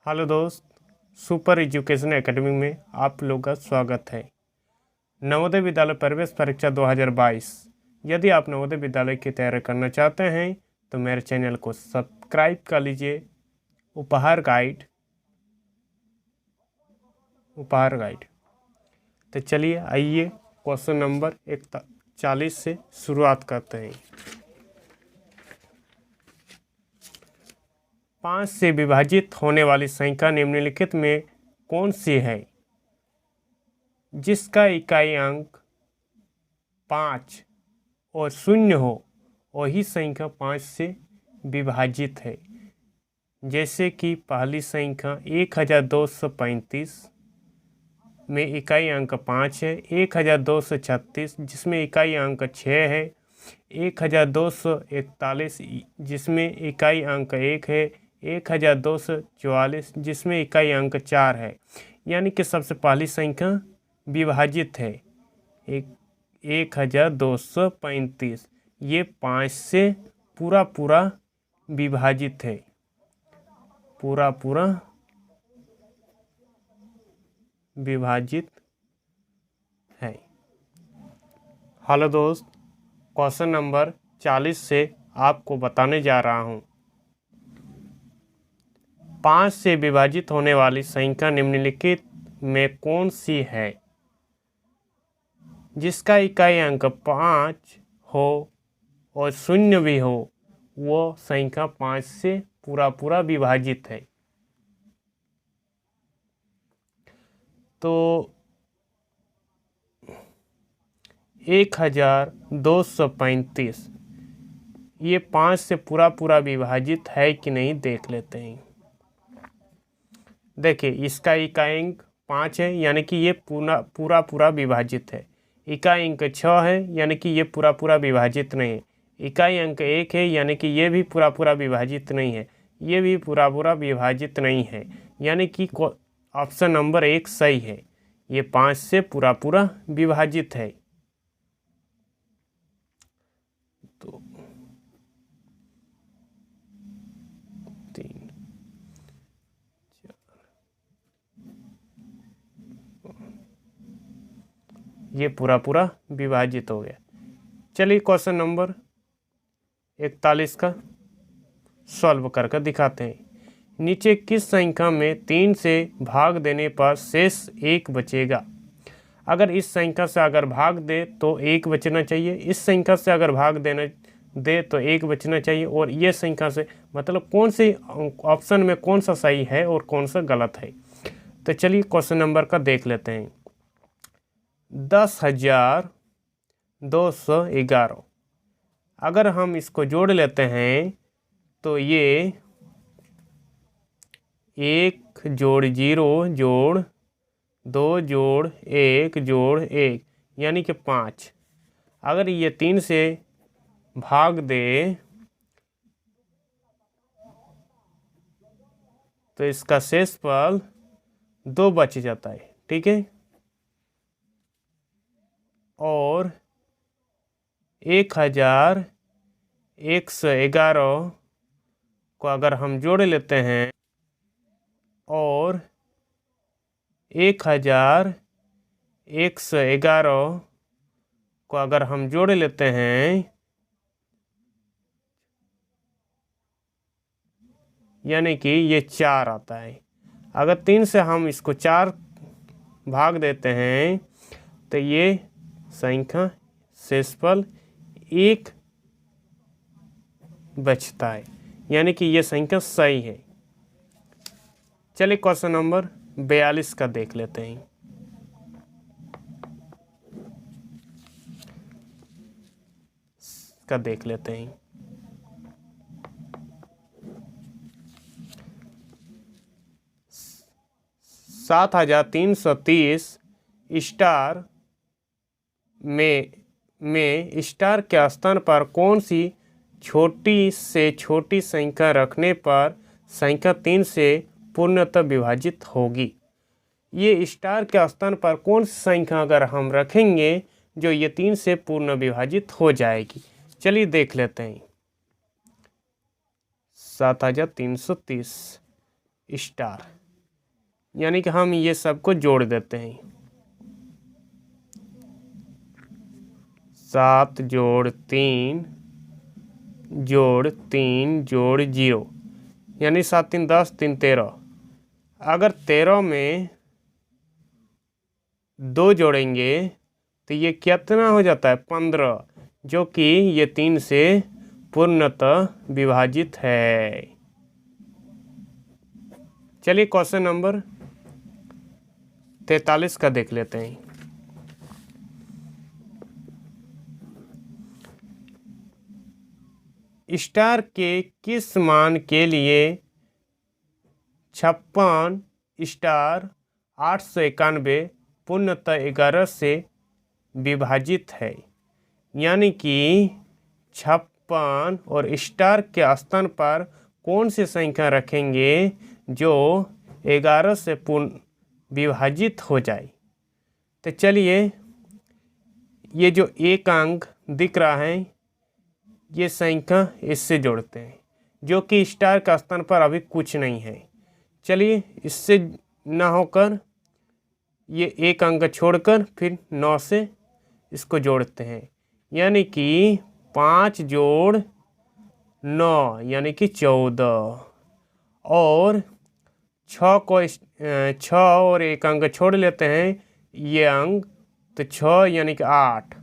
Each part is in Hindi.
हेलो दोस्त, सुपर एजुकेशन एकेडमी में आप लोग का स्वागत है। नवोदय विद्यालय प्रवेश परीक्षा 2022। यदि आप नवोदय विद्यालय की तैयारी करना चाहते हैं तो मेरे चैनल को सब्सक्राइब कर लीजिए। उपहार गाइड तो चलिए आइए क्वेश्चन नंबर 41 से शुरुआत करते हैं। 5 से विभाजित होने वाली संख्या निम्नलिखित में कौन सी है जिसका इकाई अंक 5 और 0 हो, वही संख्या 5 से विभाजित है। जैसे कि पहली संख्या 1235 में इकाई अंक 5 है, 1236 जिसमें इकाई अंक 6 है, 1241 जिसमें इकाई अंक 1 है, 1244 जिसमें इकाई अंक 4 है। यानी कि सबसे पहली संख्या विभाजित है 1235। ये 5 से पूरा विभाजित है, पूरा विभाजित है। हेलो दोस्त, क्वेश्चन नंबर 40 से आपको बताने जा रहा हूँ। 5 से विभाजित होने वाली संख्या निम्नलिखित में कौन सी है जिसका इकाई अंक 5 हो और 0 भी हो, वो संख्या 5 से पूरा विभाजित है। तो 1235 ये 5 से पूरा विभाजित है कि नहीं देख लेते हैं। देखिए, इसका इकाई अंक 5 है यानी कि ये पूरा विभाजित है। इकाई अंक 6 है यानी कि ये पूरा विभाजित नहीं है। इकाई अंक 1 है यानी कि ये भी पूरा विभाजित नहीं है। ये भी पूरा विभाजित नहीं है, यानी कि ऑप्शन नंबर 1 सही है। ये 5 से पूरा विभाजित है। तो 3 ये पूरा विभाजित हो गया। चलिए क्वेश्चन नंबर 41 का सॉल्व करके दिखाते हैं। नीचे किस संख्या में 3 से भाग देने पर शेष 1 बचेगा? अगर इस संख्या से अगर भाग दे तो 1 बचना चाहिए, इस संख्या से अगर भाग दे तो 1 बचना चाहिए, और ये संख्या से मतलब कौन सी ऑप्शन में कौन सा सही है और कौन सा गलत है। तो चलिए क्वेश्चन नंबर का देख लेते हैं। 10,211 अगर हम इसको जोड़ लेते हैं तो ये 1 जोड़ 0 जोड़ 2 जोड़ 1 जोड़ 1 यानी कि 5। अगर ये 3 से भाग दे तो इसका शेषफल 2 बच जाता है, ठीक है। और 1111 को अगर हम जोड़ लेते हैं और 1111 को अगर हम जोड़ लेते हैं यानी कि ये 4 आता है। अगर 3 से हम इसको 4 भाग देते हैं तो ये संख्या शेषफल 1 बचता है, यानी कि ये संख्या सही है। चलिए क्वेश्चन नंबर 42 का देख लेते हैं। का देख लेते हैं। 7,330 स्टार में स्टार के स्थान पर कौन सी छोटी से छोटी संख्या रखने पर संख्या 3 से पूर्णतः विभाजित होगी? ये स्टार के स्थान पर कौन सी संख्या अगर हम रखेंगे जो ये 3 से पूर्ण विभाजित हो जाएगी? चलिए देख लेते हैं। 7,330 स्टार, यानी कि हम ये सबको जोड़ देते हैं। 7 जोड़ 3 जोड़ 3 जोड़ 0, यानी 7 3 10, 3 13। अगर 13 में 2 जोड़ेंगे तो ये कितना हो जाता है? 15, जो कि ये 3 से पूर्णतः विभाजित है। चलिए क्वेश्चन नंबर 43 का देख लेते हैं। स्टार के किस मान के लिए 56 स्टार 891 पूर्णतः 11 से विभाजित है? यानी कि 56 और स्टार के स्थान पर कौन सी संख्या रखेंगे जो 11 से पूर्ण विभाजित हो जाए? तो चलिए, ये जो एक अंक दिख रहा है ये संख्या इससे जोड़ते हैं, जो कि स्टार का स्थान पर अभी कुछ नहीं है। चलिए, इससे ना होकर ये एक अंक छोड़कर फिर 9 से इसको जोड़ते हैं, यानी कि 5 जोड़ 9 यानी कि 14, और 6 और एक अंक छोड़ लेते हैं ये अंक, तो 6 यानी कि 8।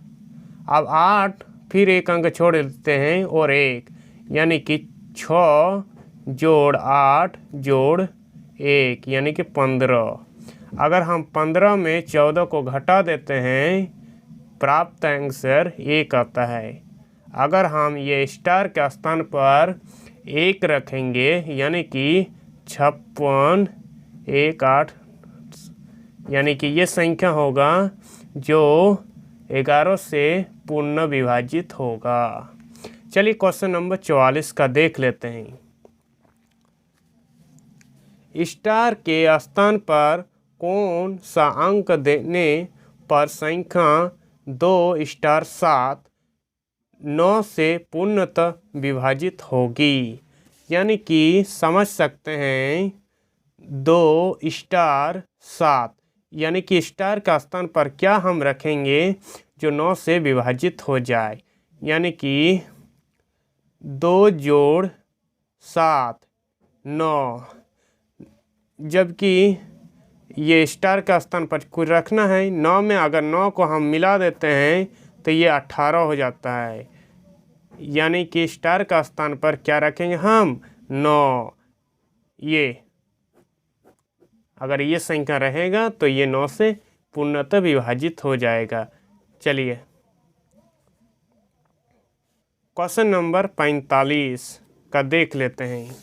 अब 8 फिर एक अंक छोड़ लेते हैं और 1, यानी कि 6 जोड़ 8 जोड़ 1 यानी कि 15। अगर हम 15 में 14 को घटा देते हैं, प्राप्त आंसर 1 आता है। अगर हम ये स्टार के स्थान पर 1 रखेंगे, यानी कि 56 1 8, यानी कि ये संख्या होगा जो 11 से पूर्ण विभाजित होगा। चलिए क्वेश्चन नंबर 44 का देख लेते हैं। स्टार के स्थान पर कौन सा अंक देने पर संख्या 2 स्टार 7 9 से पूर्णतः विभाजित होगी? यानी कि समझ सकते हैं 2 स्टार 7, यानी कि स्टार का स्थान पर क्या हम रखेंगे जो 9 से विभाजित हो जाए, यानी कि 2 जोड़ 7 9, जबकि ये स्टार का स्थान पर कुछ रखना है 9 में। अगर 9 को हम मिला देते हैं तो ये 18 हो जाता है, यानी कि स्टार का स्थान पर क्या रखेंगे हम? 9। ये अगर ये संख्या रहेगा तो ये 9 से पूर्णतः विभाजित हो जाएगा। चलिए क्वेश्चन नंबर 45 का देख लेते हैं।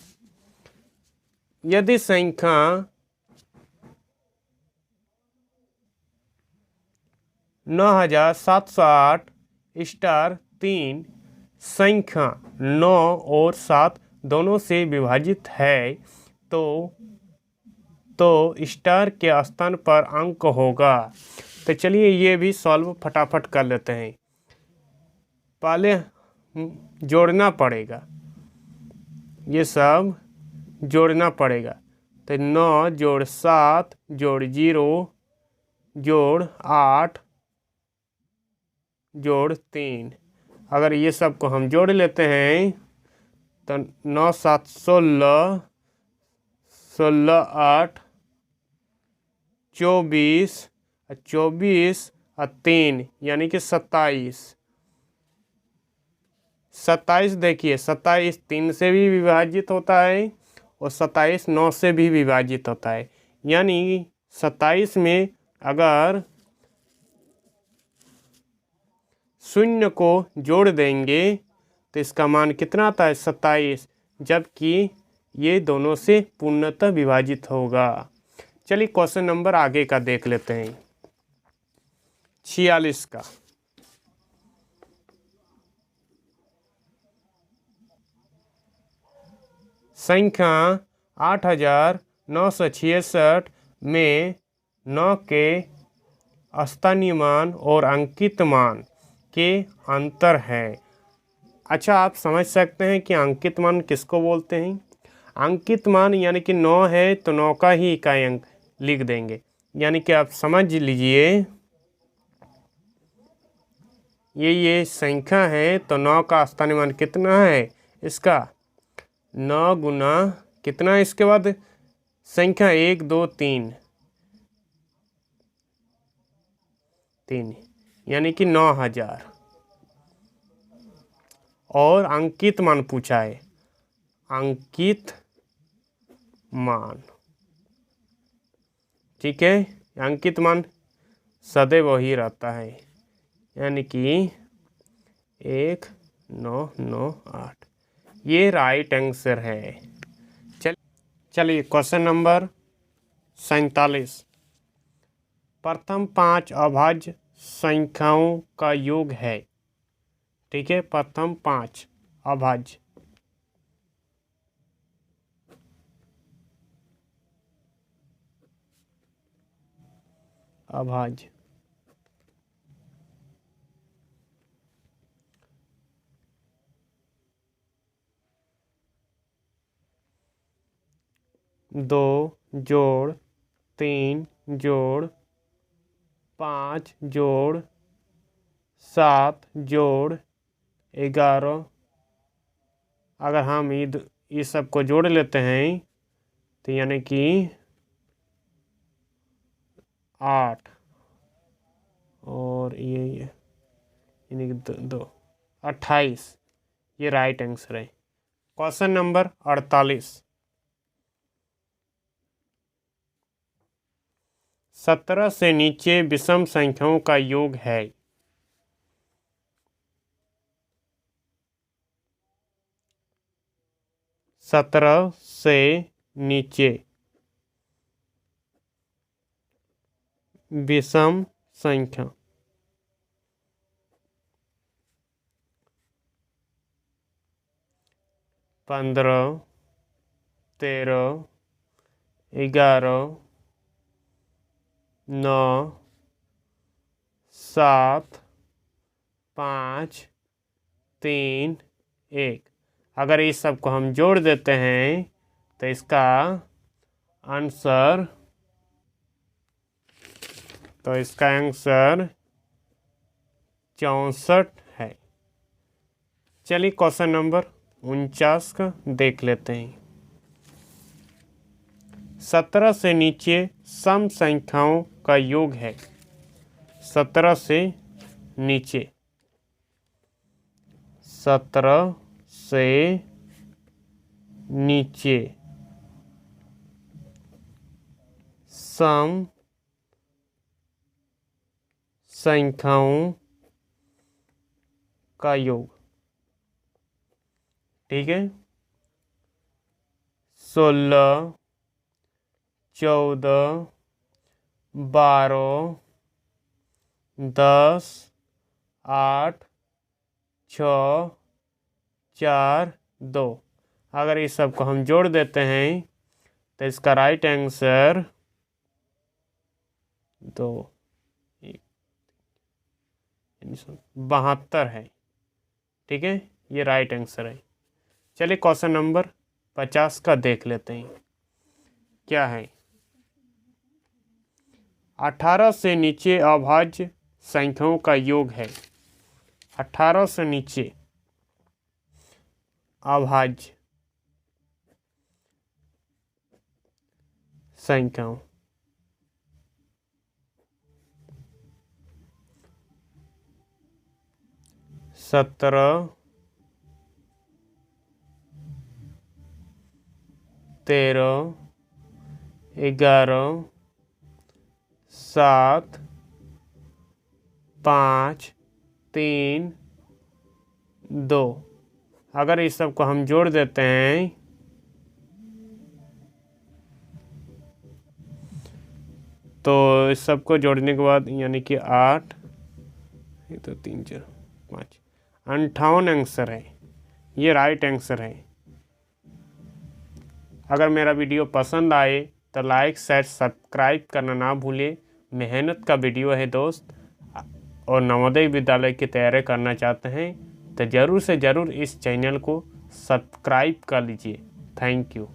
यदि संख्या 9708 स्टार 3 संख्या 9 और 7 दोनों से विभाजित है, तो स्टार के स्थान पर अंक होगा। तो चलिए ये भी सॉल्व फटाफट कर लेते हैं। पहले जोड़ना पड़ेगा, ये सब जोड़ना पड़ेगा। तो 9 जोड़ 7 जोड़ 0 जोड़ 8 जोड़ 3, अगर ये सब को हम जोड़ लेते हैं तो 9 7 16 16 8 24 24 और 3 यानी कि 27। 27 देखिए, 27 3 से भी विभाजित होता है और 27 9 से भी विभाजित होता है, यानी 27 में अगर 0 को जोड़ देंगे तो इसका मान कितना आता है? 27, जबकि ये दोनों से पूर्णतः विभाजित होगा। चलिए क्वेश्चन नंबर आगे का देख लेते हैं। 46 का। संख्या 8966 में 9 के स्थानीय मान और अंकित मान के अंतर है। अच्छा, आप समझ सकते हैं कि अंकित मान किसको बोलते हैं। अंकित मान यानी कि 9 है तो 9 का ही इकाई अंक लिख देंगे। यानी कि आप समझ लीजिए ये संख्या है तो 9 का स्थानीय मान कितना है इसका 9 गुना कितना है, इसके बाद संख्या 1 2 3 3 यानी कि 9000। और अंकित मान पूछा है, अंकित मान, ठीक है। अंकित मान सदैव वही रहता है, यानी कि 1998 ये राइट आंसर है। चलिए क्वेश्चन नंबर 47। प्रथम 5 अभाज्य संख्याओं का योग है, ठीक है। प्रथम 5 अभाज्य अभाज्य 2 जोड़ 3 जोड़ 5 जोड़ 7 जोड़ 11। अगर हम इस सब को जोड़ लेते हैं तो यानी कि 8 और ये यानी कि 2 28 ये राइट आंसर है। Question number 48। 17 से नीचे विषम संख्याओं का योग है, 17 से नीचे विषम संख्या 15 13 11 9 7 5 3 1। अगर इस सब को हम जोड़ देते हैं तो इसका आंसर 64 है। चलिए क्वेश्चन नंबर 49 का देख लेते हैं। 17 से नीचे सम संख्याओं का योग है, 17 से नीचे 17 से नीचे सम संख्याओं का योग, ठीक है। 16 14 12 10 8 6 4 2। अगर इस सब को हम जोड़ देते हैं तो इसका राइट आंसर 72 है, ठीक है। ये राइट आंसर है। चलिए क्वेश्चन नंबर 50 का देख लेते हैं क्या है। 18 से नीचे अभाज्य संख्याओं का योग है, 18 से नीचे अभाज्य संख्याओं 17 13 11 7 5 3 2। अगर इस सब को हम जोड़ देते हैं तो इस सब को जोड़ने के बाद यानी कि 8 तो 3 4 5 58 आंसर है। ये राइट आंसर है। अगर मेरा वीडियो पसंद आए तो लाइक शेयर सब्सक्राइब करना ना भूलें। मेहनत का वीडियो है दोस्त, और नवोदय विद्यालय की तैयारी करना चाहते हैं तो ज़रूर से ज़रूर इस चैनल को सब्सक्राइब कर लीजिए। Thank you.